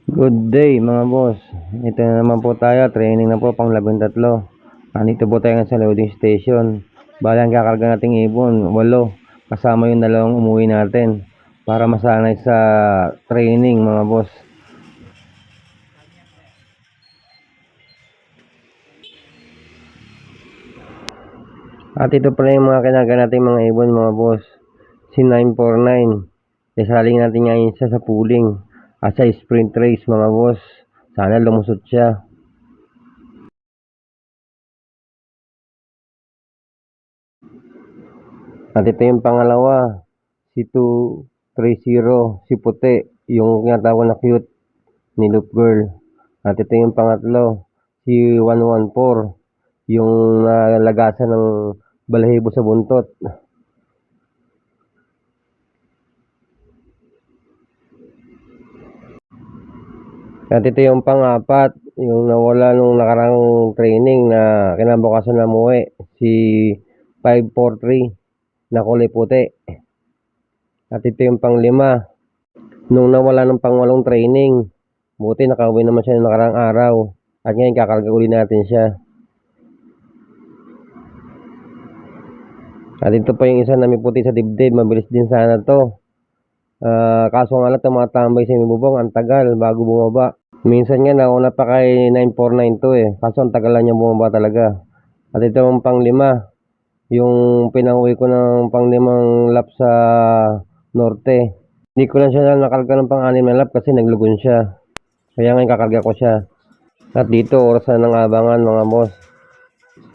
Good day mga boss. Ito na naman po tayo. Training na po pang 13. Nandito po tayo sa loading station. Bali ang kakarga nating ibon, 8. Kasama yung dalawang umuwi natin. Para masanay sa training mga boss. At ito pala yung mga kinaga nating mga ibon mga boss. Si 949. Isaling natin ngayon siya sa pooling. At sa sprint race mga boss. Sana lumusot siya. At ito yung pangalawa, si 230, si puti, yung tinatawag na cute ni Loop Girl. At ito yung pangatlo, si 114, yung nalagasan ng balahibo sa buntot. At ito yung pangapat, yung nawala nung nakarang training na kinabukasan na muwi, si 543 na kulay puti. At ito yung panglima, nung nawala ng pangwalong training, buti nakauwi naman siya ng nakarang araw. At ngayon kakarga uli natin siya. At ito pa yung isa na may puti sa dibdib. Mabilis din sana to. Kaso nga lang tumatambay sa bubong. Ang tagal bago bumaba. Minsan nga nauna pa kay 9492 eh. Kaso ang tagal lang niya bumaba talaga. At ito yung panglima. Yung pinanguwi ko ng panglimang lap sa norte. Hindi ko lang siya nakarga ng pang-anim na lap kasi naglugon siya. Kaya ngayon kakarga ko siya. At dito oras na ng abangan mga boss.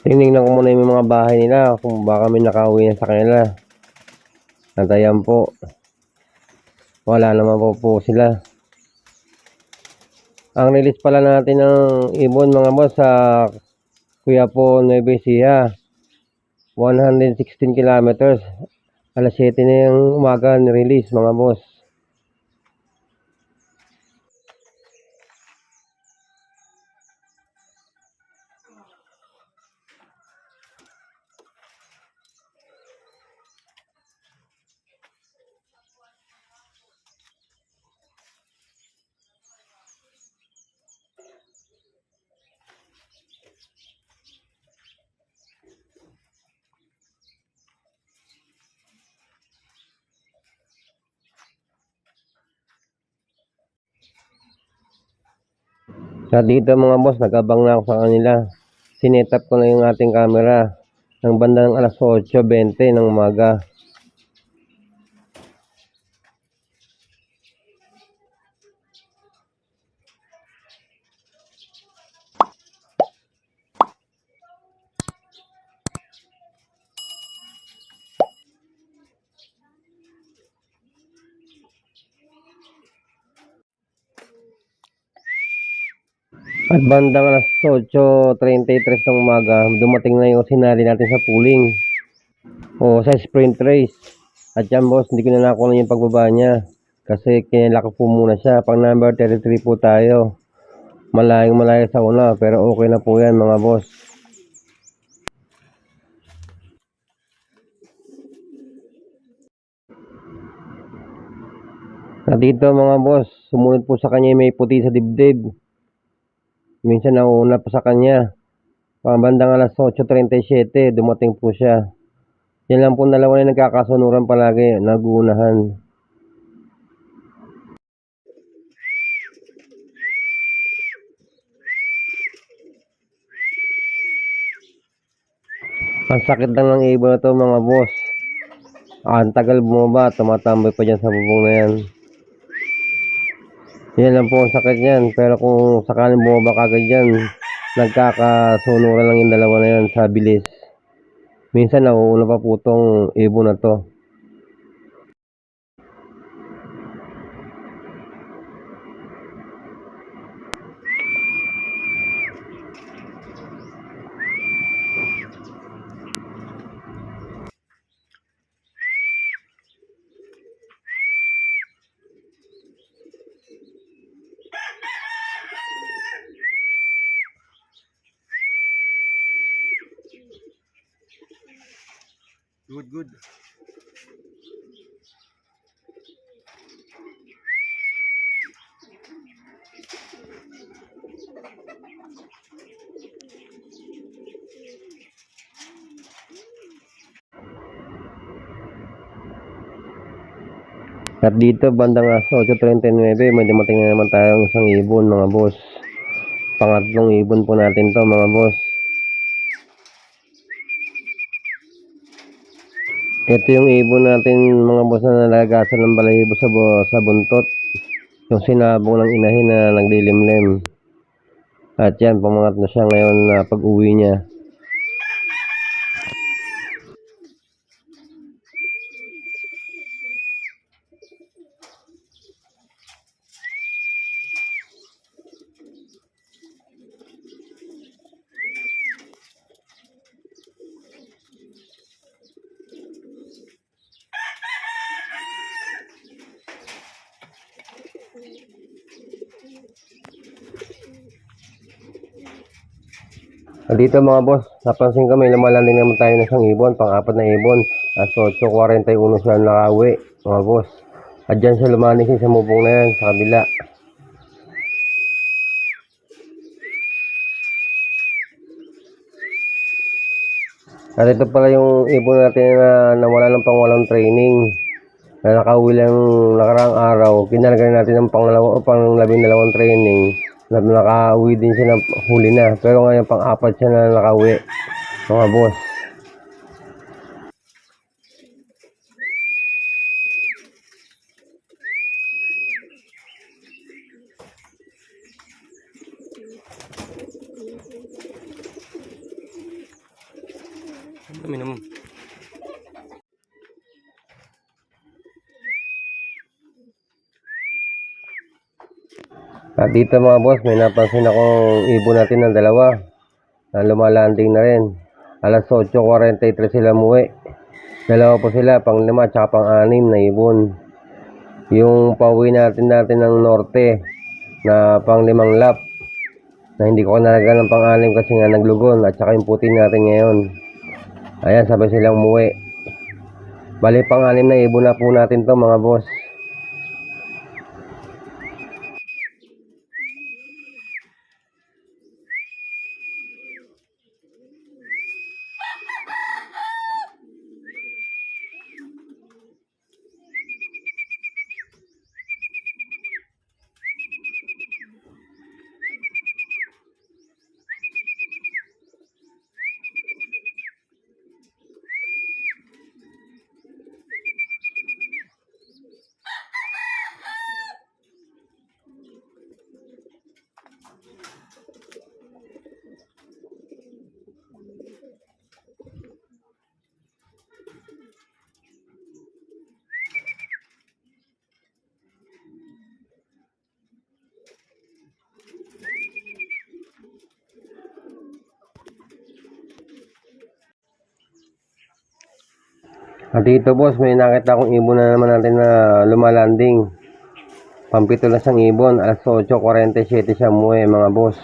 Tingnan ko muna yung mga bahay nila kung baka may nakauwi na sa kanila. At ayan po. Wala naman po sila. Ang release pala natin ng ibon mga boss sa Quiapo, Nueva Ecija. 116 kilometers. Alas 7 na yung umaga ni-release mga boss. Sa dito mga boss, nag-abang na ako sa kanila. Sinetap ko na yung ating camera ng bandang alas 8:20 ng umaga. At bandang alas 8:33 ng umaga, dumating na yung sinali natin sa pooling o sa sprint race. At yan boss, hindi ko na nakuha yung pagbaba niya kasi kinilak po muna siya. Pang number 33 po tayo. Malayo sa una pero okay na po yan mga boss. At dito mga boss, sumunod po sa kanya may puti sa dibdib. Minsan nauna pa sa kanya. Pambandang alas 8:37, dumating po siya. Yan lang po dalawa na nagkakasunuran palagi, naguunahan. Ang sakit lang ng ibon na to mga boss. Ang tagal bumaba, tumatambay pa dyan sa bubong na yan. Yan lang po ang sakit yan. Pero kung sakaling bumaba kagad yan, nagkakasunuran lang yung dalawa na yan sa bilis. Minsan nauuna pa po tong ibon na to. Good. At dito bandang 8:39 may dumating na naman tayong isang ibon mga boss. Pangatlong ibon po natin to mga boss. Ito yung ibon natin mga boss na nalagasan ng balahibo sa buntot. Yung sinabong ng inahin na naglilimlim. At yan, pumangat na siya ngayon na pag-uwi niya. Dito mga boss, napansin ko may lumalanding naman tayo ng isang ibon, pang-apat na ibon. At 8:41 siya nakauwi mga boss. At dyan siya lumalanding sa mubong na yan, sa kabila. At ito pala yung ibon natin na nawala ng pangwalang training. Na nakauwi lang nakaraang araw. Kinalagay natin ng pang-12 training. Na nakauwi din siya na huli na. Pero ngayon pang-apat siya na nakauwi mga boss. Minum. At dito mga boss, may napansin akong ibon natin ng dalawa na lumalanding na rin. Alas 8:43 sila muwi. Dalawa po sila, pang 5 at pang 6 na ibon. Yung pauwi natin ng norte na pang 5 lap na hindi ko nalagyan ng pang 6 kasi nga naglugon at saka yung puti natin ngayon. Ayan, sabay silang umuwi. Bali pang 6 na ibon na po natin to mga boss. At dito boss, may nakita akong ibon na naman natin na lumalanding. Pampito na siyang ibon, alas 8:47 siya umuwi mga boss.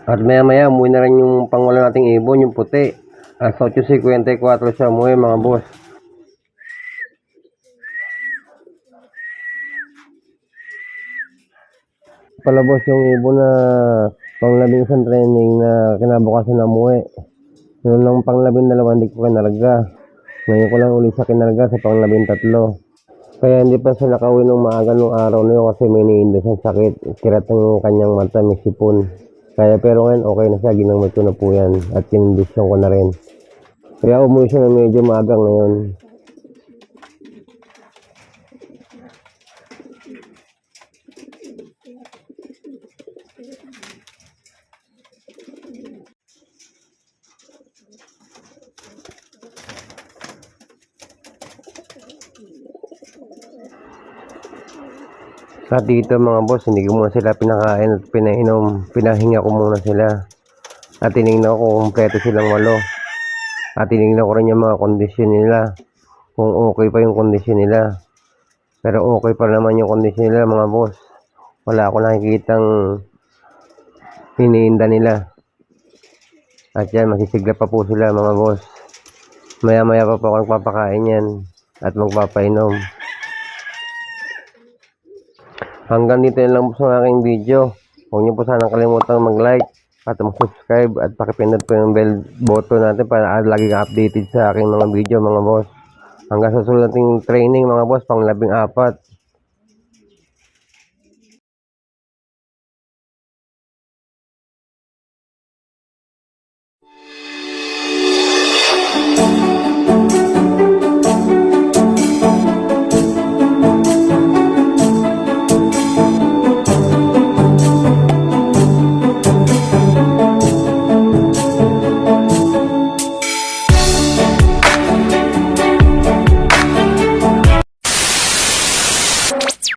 At maya maya umuwi na rin yung pangwala nating ibon, yung puti. Alas 8:54 siya umuwi mga boss. Pala boss, yung ibon na pang 11 training na kinabukasan na umuwi. Yung lang pang 12 hindi ko kinarga. Ngayon ko lang ulit sa kinarga sa pang 13. Kaya hindi pa siya nakauwi nung maaga nung araw na yun kasi may iniinda siyang sakit. Kirat ng kanyang mata, may sipon. Kaya pero ngayon okay na siya, ginamot ko na po yan at kinondisyon ko na rin. Kaya umuwi siya na medyo maaga ngayon. At dito mga boss, hindi ko muna sila pinakain at pinainom. Pinahinga ko muna sila. At tinignan ko kung kompleto silang 8. At tinignan ko rin yung mga kondisyon nila. Kung okay pa yung kondisyon nila. Pero okay pa naman yung kondisyon nila mga boss. Wala ako nakikitang iniinda nila. At yan, masisigla pa po sila mga boss. Maya maya pa po ako magpapakain yan. At magpapainom. Hanggang dito lang po sa aking video. Huwag niyo po sanang kalimutang mag-like at mag-subscribe at pakipindot po yung bell button natin para lagi ka updated sa aking mga video mga boss. Hanggang sa susunod nating training mga boss, pang 14.